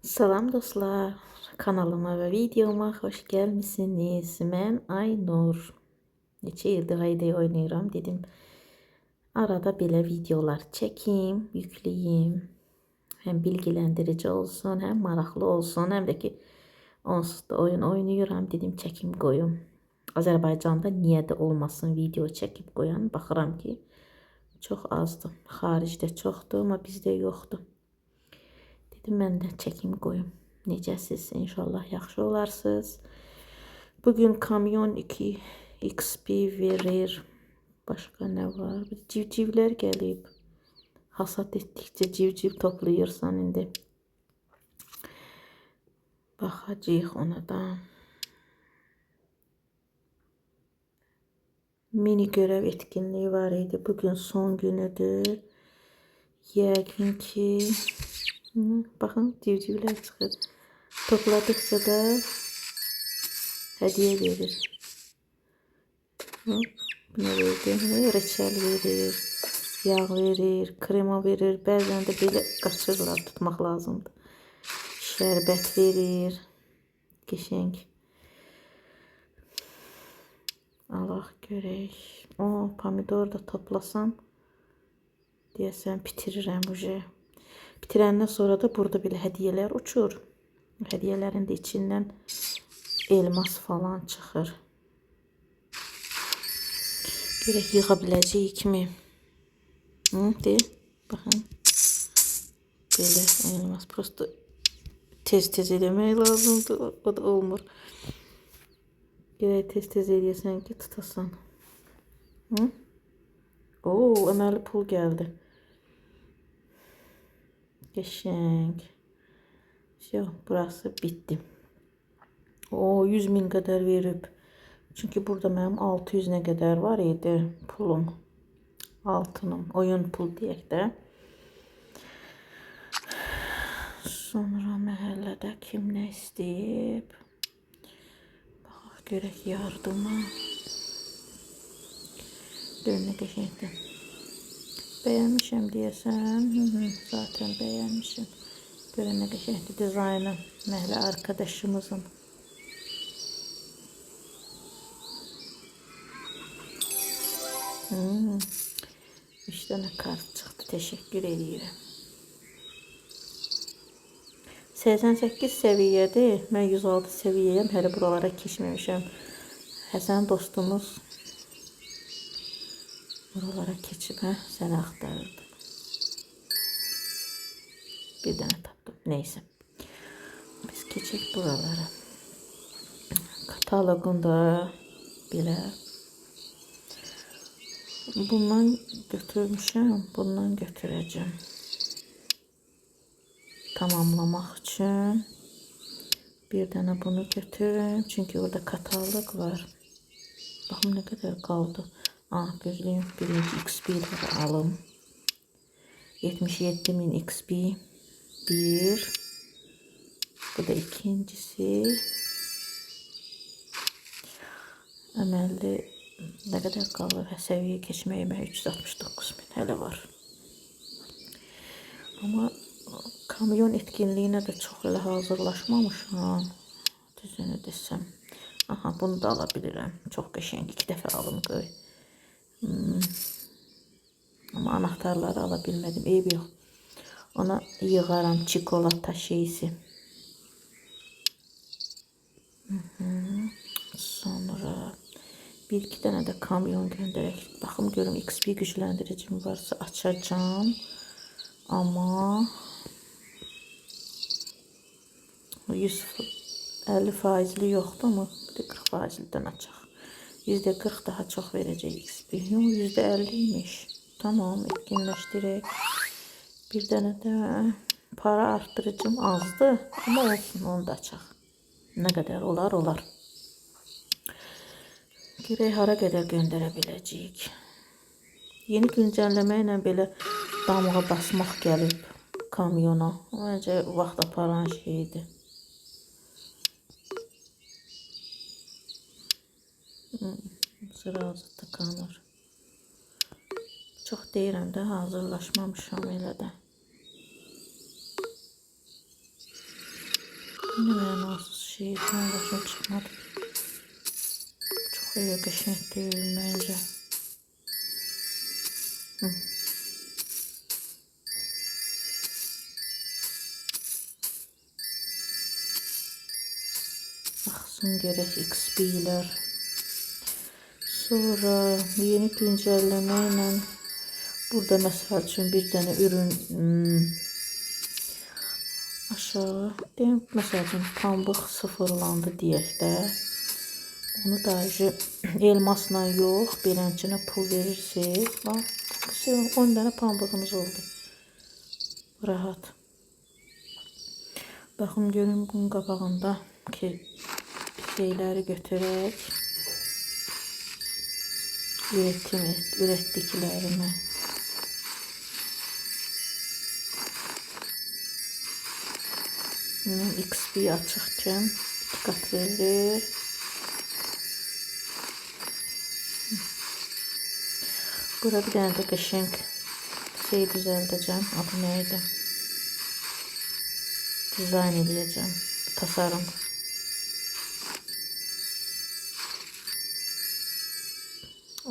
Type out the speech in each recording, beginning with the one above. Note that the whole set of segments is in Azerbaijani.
Salam dostlar, kanalıma və videoma xoş gəlmisiniz. Mən Aynur. Neçə ildir Hayday oynayıram. Dedim arada belə videolar çəkim, yükləyim. Həm bilgiləndirici olsun, həm maraqlı olsun, həm də ki onsuz da oyun oynayıram. Dedim çəkim qoyum. Azərbaycanda niyə də olmasın video çəkib qoyan. Baxıram ki çox azdır. Xaricdə çoxdur, amma bizdə yoxdur. Dedim mən də çəkim qoyum. Necəsiz? İnşallah yaxşı olarsınız. Bugün kamyon 2 XP verir. Başqa nə var? Civcivlər gəlib. Hasat etdikcə civciv toplayırsan indi. Baxacağıq ona da. Mini görev etkinliği var idi. Bugün son günüdür. Yəqin ki baxın civcivlər çıxır. Topladıkça da hediye verir. Hop, ne verdi? Reçel verir, yağ verir, krema verir. Bəzən də belə qaçırlar, tutmaq lazımdır. Şərbət verir. Qəşəng. Allah görək. O, pomidor da toplasam deyəsən bitirirəm uje. Bitirəndən sonra da burada belə hədiyələr uçur. Hədiyələrin də içindən elmas falan çıxır. Görək yığa biləcəyikmi? De, baxın. Belə elmas. Prosto tez-tez eləmək lazımdır. O da olmur. Görək tez-tez eləyəsən ki, tutasan. Oo, əməli pul gəldi. Qəşəng. Burası bitti. O 100.000 qədər verib. Çünki burada mənim 600 nə qədər var idi pulum. Altınım. Oyun pul deyək də. Sonra məhəllədə kim nə istəyib? Baxaq görək yardıma. Görün nə qəşəngdir. Bəyənmişəm deyəsən. Zaten bəyənmişəm. Görün nə qəşəngdir dizaynı. Məhəllə arkadaşımızın. Üç tane kart çıxdı. Təşəkkür edirəm. 88 səviyyədir. Mən 106 səviyyəyəm. Hələ buralara keçməmişəm. Həsən dostumuz buralara keçib, səni axtarırdı. Bir dənə tapdım. Neysə. Biz keçək buralara. Kataloqunda belə. Bundan götürmüşəm. Bundan götürəcəm. Tamamlamaq üçün. Bir dənə bunu götürürüm. Çünki orada kataloq var. Baxım nə qədər qaldı. Gözləyim. Birinci XP-ləri alım. 77.000 XP. Bir. Bu da ikincisi. Əməlli nə qədər qalır? Səviyyə keçməyimə 369.000 hələ var. Amma kamyon etkinliyinə də çox elə hazırlaşmamışam. Düzünü desəm. Aha, bunu da ala bilirəm. Çox qəşəng. 2 dəfə alım qoy. Amma anahtarları ala bilmədim. Eyb yox. Ona yığaram çikolata şeysi. Sonra bir-iki dənə də kamyon göndərək. Baxım görüm XP gücləndiricim varsa açacağım. Amma 150% yoxdur mu? 40%-dən açaq. %40 daha çox verəcək XP. Yox, %50 imiş. Tamam, etkinləşdirək. Bir dənə də para arttırıcım azdı. Amma olsun, onu da açaq. Nə qədər olar, olar. Görək hara qədər göndərə biləcəyik. Yeni güncəlləmə ilə belə damğa basmaq gəlib kamyona. Məncə vaxt aparan şeydir. Sırası tıkanır. Çox deyirəm də, hazırlaşmamışam elə də. Ne mənasız şey. Mən başım çıxmadı. Çox iyi qəşəng deyil məncə. Baxsın görək XP-lər. Sonra yeni güncəlləmə ilə burada məsəl üçün bir dənə ürün aşağı deyim, məsəl üçün pambıq sıfırlandı deyək də. Onu da elmasla yox, beləncənə pul verirsiniz. Bax, 10 dənə pambığımız oldu. Rahat. Baxın görün bunun qabağında ki şeyləri götürək. Üretdiklərimi. XP açıqkən diqqət verir. Bura bir dənə də qəşəng şey düzəldəcəm. Adı nə idi? Dizayn edəcəm. Tasarım.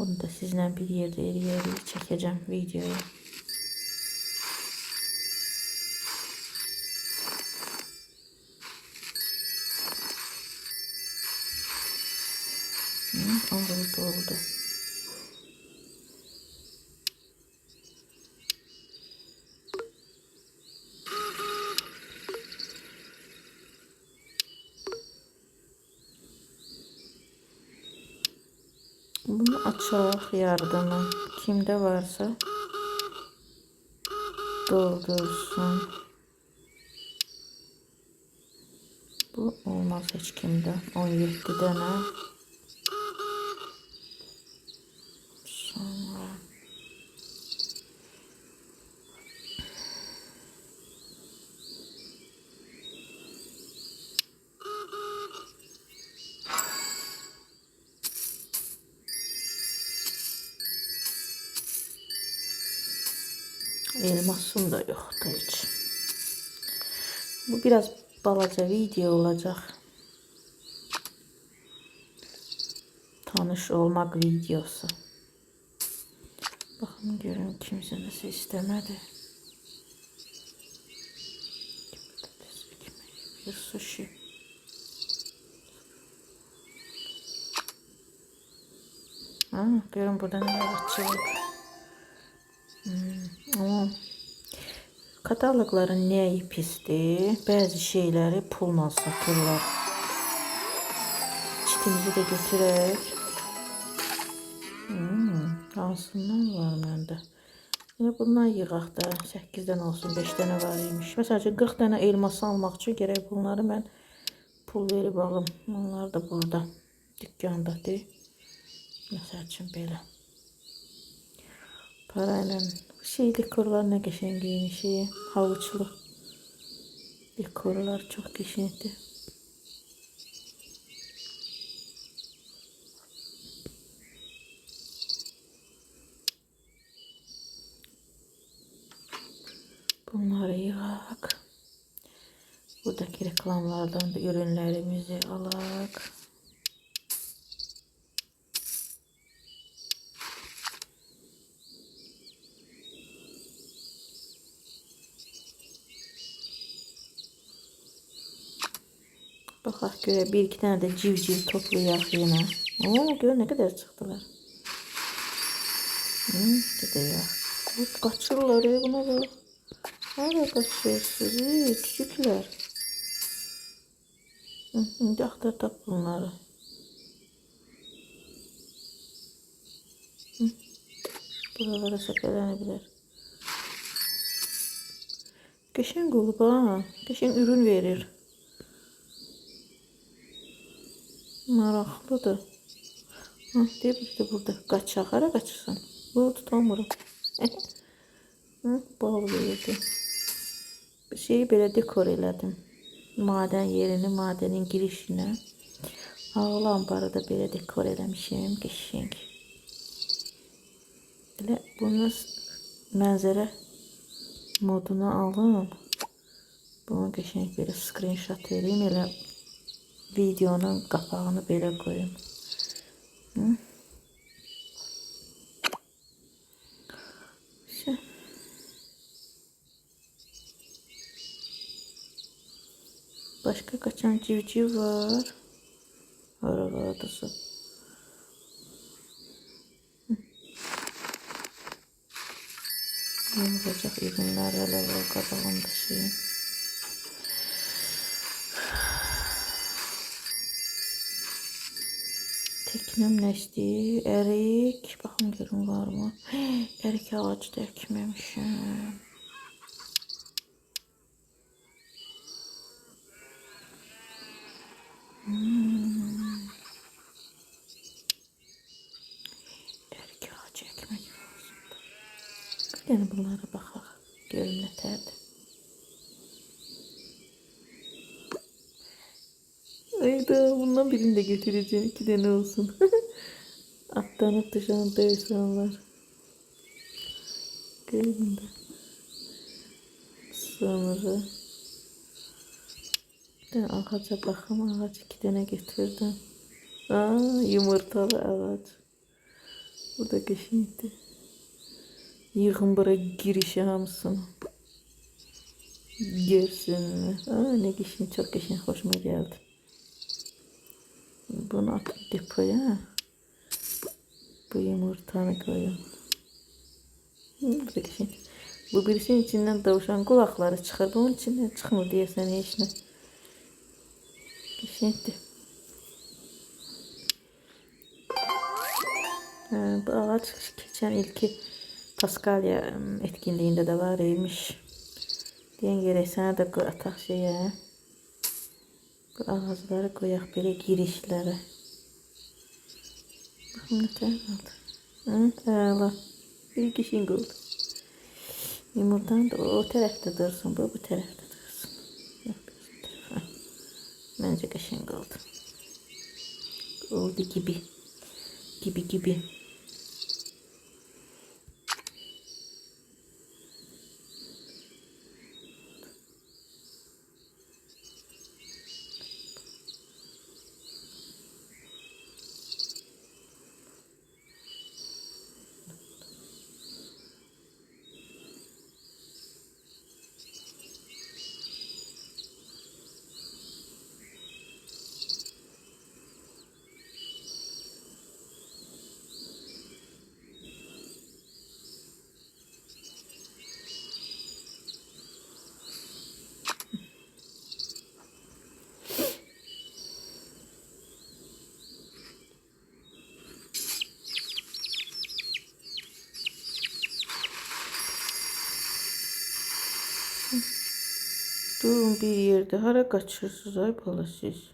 Onu da sizlə bir yerdə eləyərək çəkəcəm videoyu. Oldu. Bunu açaq yardımı kimdə varsa doldursun. Bu olmaz heç kimdə. 17 dənə. Sonra elmasım da yoxdur heç. Bu biraz balaca video olacaq. Tanış olmaq videosu. Baxın görün kimsə nəsə istəmədi. Bir sushi. Görün burada nə var? Kataloqların nəyi pisdir? Bəzi şeyləri pulla satırlar. Çitimizi də götürək. Hansından var məndə? Yine bundan yığaq da 8-dən olsun, 5 dənə var imiş. Məsəl üçün 40 dənə elması almaq üçün gərək bunları mən pul verib alım. Onlar da burada dükkandadır. Məsəl üçün belə. Parayla şey dekorlar ne qəşəng giyinişi, havuçlu dekorlar çox qəşəngdir. Bunları yığaq. Buradaki reklamlardan da ürünlərimizi alaq. Baxaq görə bir-iki dənə də civciv toplayaq yenə. Gör nə qədər çıxdılar. Gedəyək. Qaçırlar buna bax. Hara qaçırsınız küçüklər. İndi axtar tap bunları. Buralara səpələnə bilər. Qəşəng olub ha. Qəşəng ürün verir. Maraqlıdır. Deyir ki burada qaçaq. Hara qaçırsan? Bunu tutamıram. Bal verdi. Bir şeyi belə dekor elədim. Madən yerini, madenin girişinə. Ağıl ambarı da belə dekor eləmişim. Qəşəng. Elə bunu mənzərə moduna alım. Bunu qəşəng belə screenshot vereyim, elə videonun qapağını belə qoyum. Başka kaçan civciv var. Aralardası. Yapılacak ürünler hele var kabağında şeyin. Teknemləşdi. Erik. Baxın görün var mı? Erik ağacı da əkməmişim. Erik ağacı əkmək lazımdır. Yəni bunlara baxaq. Görün nətərdir. Ayda bundan birini de götüreceğim. 2 tane olsun. Atlanıp dışarıda insanlar. Görün de. Sonra ben ağaca bakım, ağaç 2 tane getirdim. Yumurtalı ağaç. Bu da qəşəngdir. Yığın bura girişi hamısını. Görsünler. Ne qəşəng, çok qəşəng, hoşuma geldi. Bunu atıp depoya. Bu yumurtanı koyun. Bu da qəşəng. Bu birisinin içinden tavşan kulakları çıxır. Bunun içinden çıxmır deyəsən heç nə. Qəşəngdir. Bu ağaç geçen ilki Paskalya etkinliğinde de var imiş. Deyən gerek sana da ataq şeyə. Bu ağacları koyaq belə girişlərə. Baxın nə tər oldu. Əla. Bir qəşəng oldu. Yumurtanı da o tərəfdə dursun, bu tərəfdə dursun. Məncə qəşəng oldu. Oldu gibi. Gibi. Durun bir yerde. Hara kaçırsınız ay bala siz?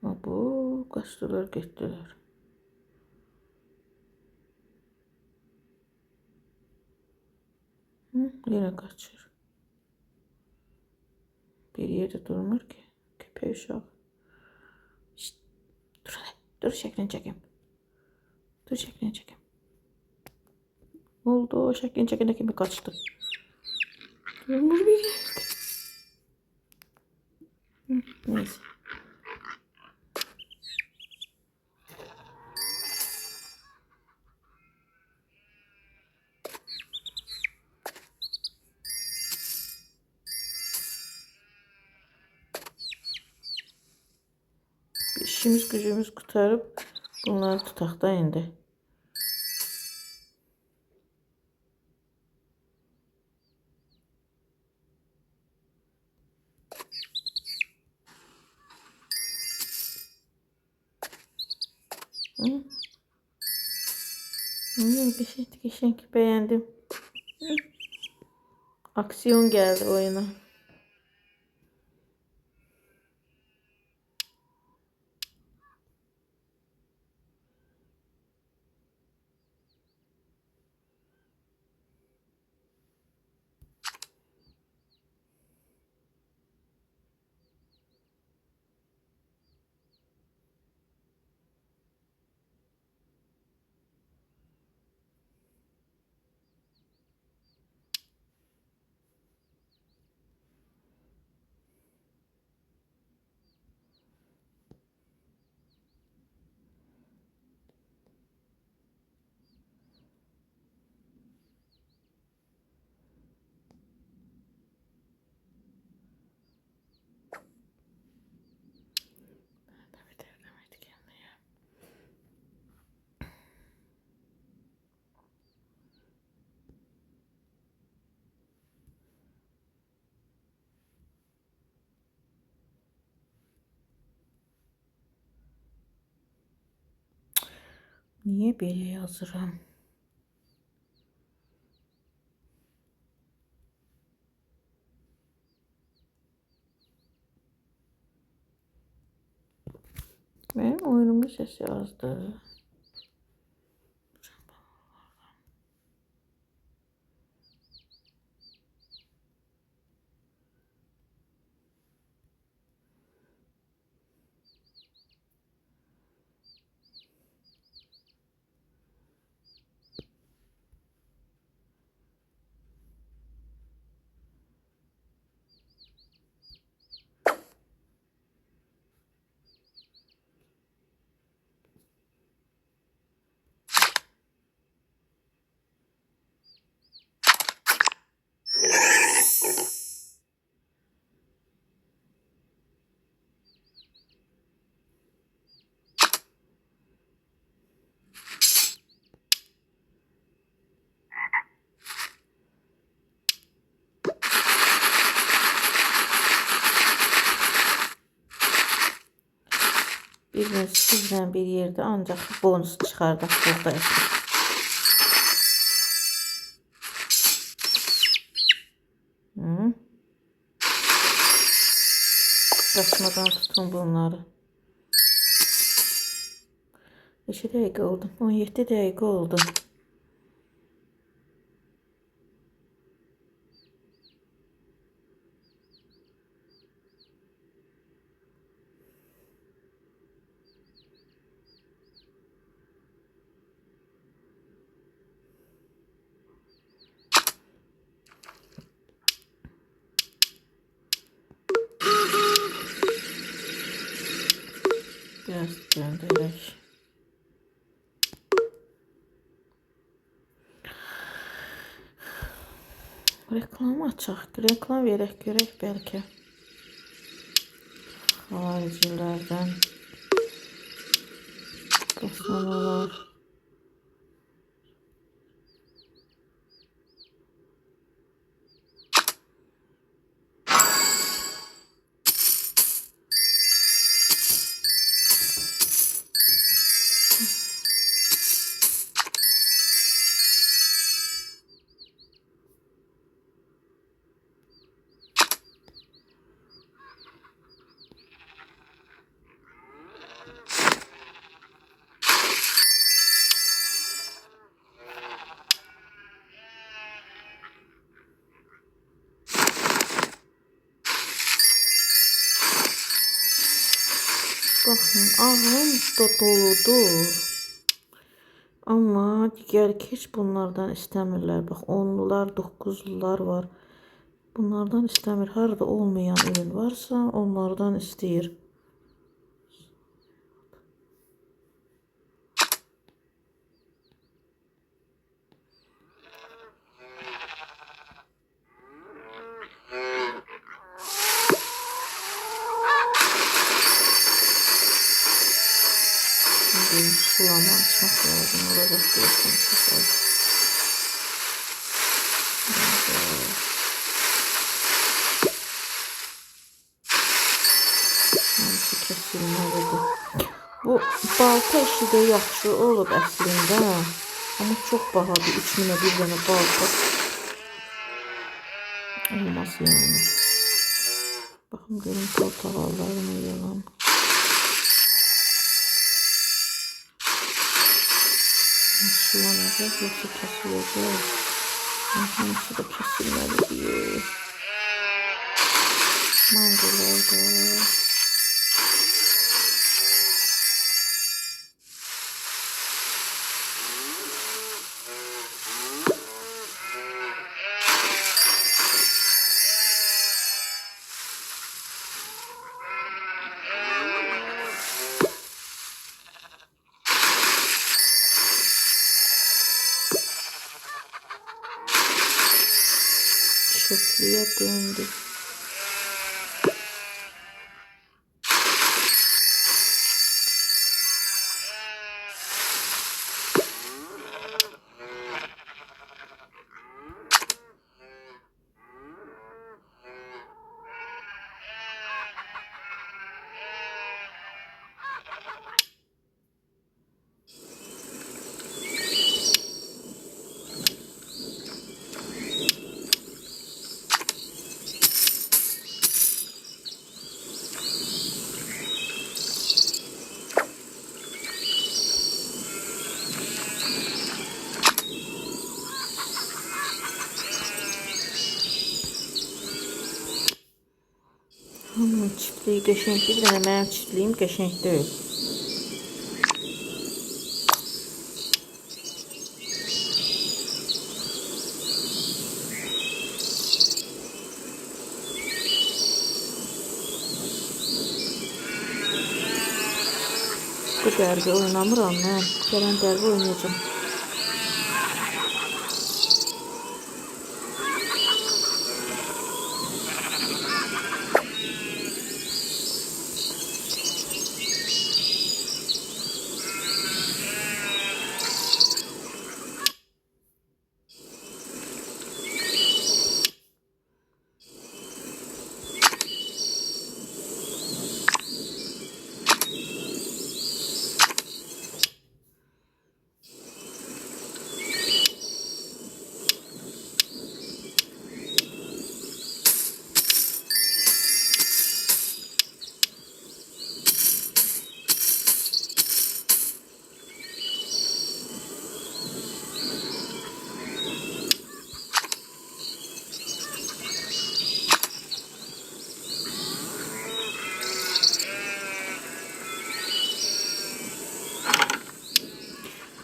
Bu kaçtılar gittiler. Yine kaçır. Bir yerde durmur ki. Köpeği uşağı. Şşt, dur hadi. Dur şeklini çekeyim. Dur şeklini çekeyim. Oldu o şeklini çekene kimi kaçtı. Durmur bir yerde. Neyse. İşimiz gücümüz kurtarıp bunları tutaq da indi. Geçenk beğendim. Aksiyon geldi oyuna. Niye belə yazıram? Benim oyunumun sesi azdı. Bir sizden bir yerde ancak bonus çıkardık burada. Hı? Kaçmadan tutun bunları. 2 dəqiqə oldu. 17 dəqiqə oldu. Biraz döndürək. Reklam açaq. Reklam verək görək bəlkə. Xaricilərdən. Qasanalar. Baxın, ağlım da doludur. Amma digər heç bunlardan istəmirlər. Bax, 10'lular, 9'lular var. Bunlardan istəmir. Harada olmayan ürün varsa onlardan istəyir. Şimdi sulama açmak lazım. Orada bakıyorsunuz. Bu balta işi də yaxşı olub əslində. Ama çok bahadır. 3000'e bir dənə balta. Olmaz yani. Bakın görün portakallarına yalan. Sulanacak yoksa kesilecek. Hamısı da kesilmeli diyor. Mangolar da. Çöplüğe döndü. Ama çiftliği qəşəng değil de benim çiftliğim qəşəng değil. Bu dərbi oynamıram mən. Gələn dərbi oynayacağım.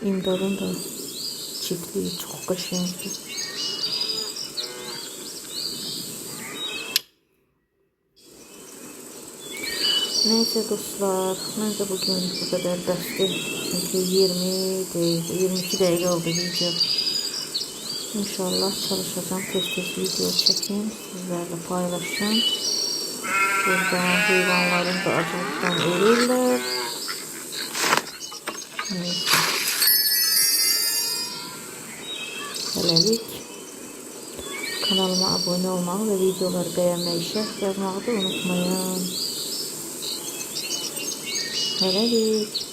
İmdadın da çiftliği çok qəşəngdir. Neyse dostlar, bence bugün bu kadar bəsdir. Çünkü 20 değil, 22 dakika oldu video. İnşallah çalışacağım, tez video çekeyim, sizlerle paylaşacağım. Burada hayvanların da acılıktan ölürler. Neyse. Hələlik kanalıma abone olmağı ve videoları beğenmeyi, şərh yazmağı da unutmayın. Hələlik.